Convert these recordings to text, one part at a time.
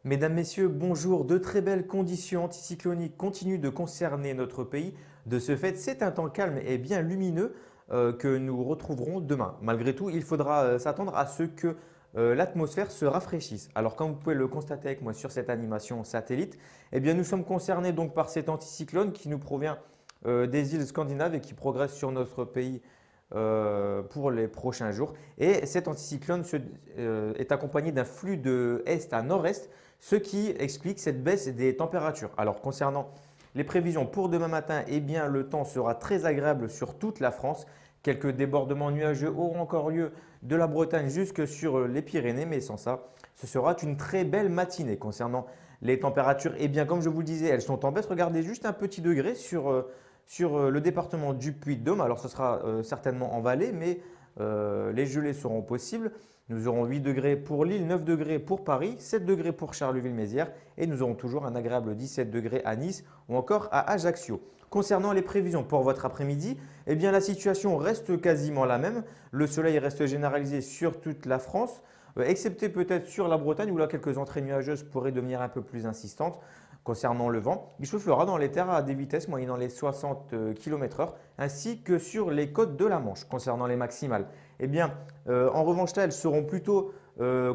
Mesdames, Messieurs, bonjour. De très belles conditions anticycloniques continuent de concerner notre pays. De ce fait, c'est un temps calme et bien lumineux que nous retrouverons demain. Malgré tout, il faudra s'attendre à ce que l'atmosphère se rafraîchisse. Alors, comme vous pouvez le constater avec moi sur cette animation satellite, eh bien, nous sommes concernés donc par cet anticyclone qui nous provient des îles scandinaves et qui progresse sur notre pays pour les prochains jours. Et cet anticyclone est accompagné d'un flux de est à nord-est, ce qui explique cette baisse des températures. Alors concernant les prévisions pour demain matin, eh bien, le temps sera très agréable sur toute la France. Quelques débordements nuageux auront encore lieu de la Bretagne jusque sur les Pyrénées, mais sans ça, ce sera une très belle matinée. Concernant les températures, eh bien, comme je vous le disais, elles sont en baisse. Regardez juste un petit degré sur le département du Puy-de-Dôme. Alors, ce sera certainement en vallée, mais les gelées seront possibles. Nous aurons 8 degrés pour Lille, 9 degrés pour Paris, 7 degrés pour Charleville-Mézières et nous aurons toujours un agréable 17 degrés à Nice ou encore à Ajaccio. Concernant les prévisions pour votre après-midi, eh bien la situation reste quasiment la même. Le soleil reste généralisé sur toute la France, excepté peut-être sur la Bretagne où là quelques entrées nuageuses pourraient devenir un peu plus insistantes. Concernant le vent, il soufflera dans les terres à des vitesses moyennant les 60 km/h ainsi que sur les côtes de la Manche. Concernant les maximales, eh bien, en revanche, là, elles seront plutôt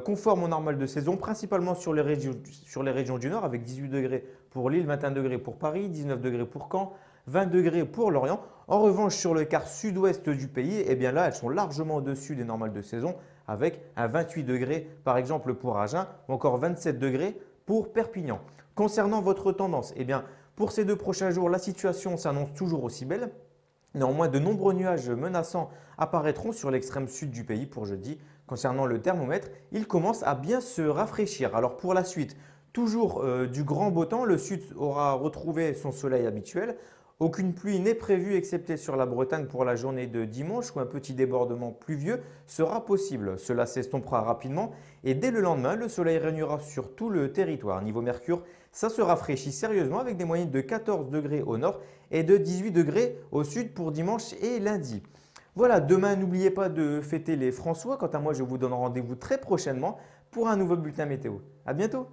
conformes au normal de saison, principalement sur les régions du nord avec 18 degrés pour Lille, 21 degrés pour Paris, 19 degrés pour Caen, 20 degrés pour Lorient. En revanche, sur le quart sud-ouest du pays, eh bien là, elles sont largement au-dessus des normales de saison avec un 28 degrés par exemple pour Agen ou encore 27 degrés pour Perpignan. Concernant votre tendance, eh bien, pour ces 2 prochains jours, la situation s'annonce toujours aussi belle. Néanmoins, de nombreux nuages menaçants apparaîtront sur l'extrême sud du pays pour jeudi. Concernant le thermomètre, il commence à bien se rafraîchir. Alors pour la suite, toujours du grand beau temps, le sud aura retrouvé son soleil habituel. Aucune pluie n'est prévue excepté sur la Bretagne pour la journée de dimanche où un petit débordement pluvieux sera possible. Cela s'estompera rapidement et dès le lendemain, le soleil régnera sur tout le territoire. Niveau mercure, ça se rafraîchit sérieusement avec des moyennes de 14 degrés au nord et de 18 degrés au sud pour dimanche et lundi. Voilà, demain, n'oubliez pas de fêter les François. Quant à moi, je vous donne rendez-vous très prochainement pour un nouveau bulletin météo. À bientôt!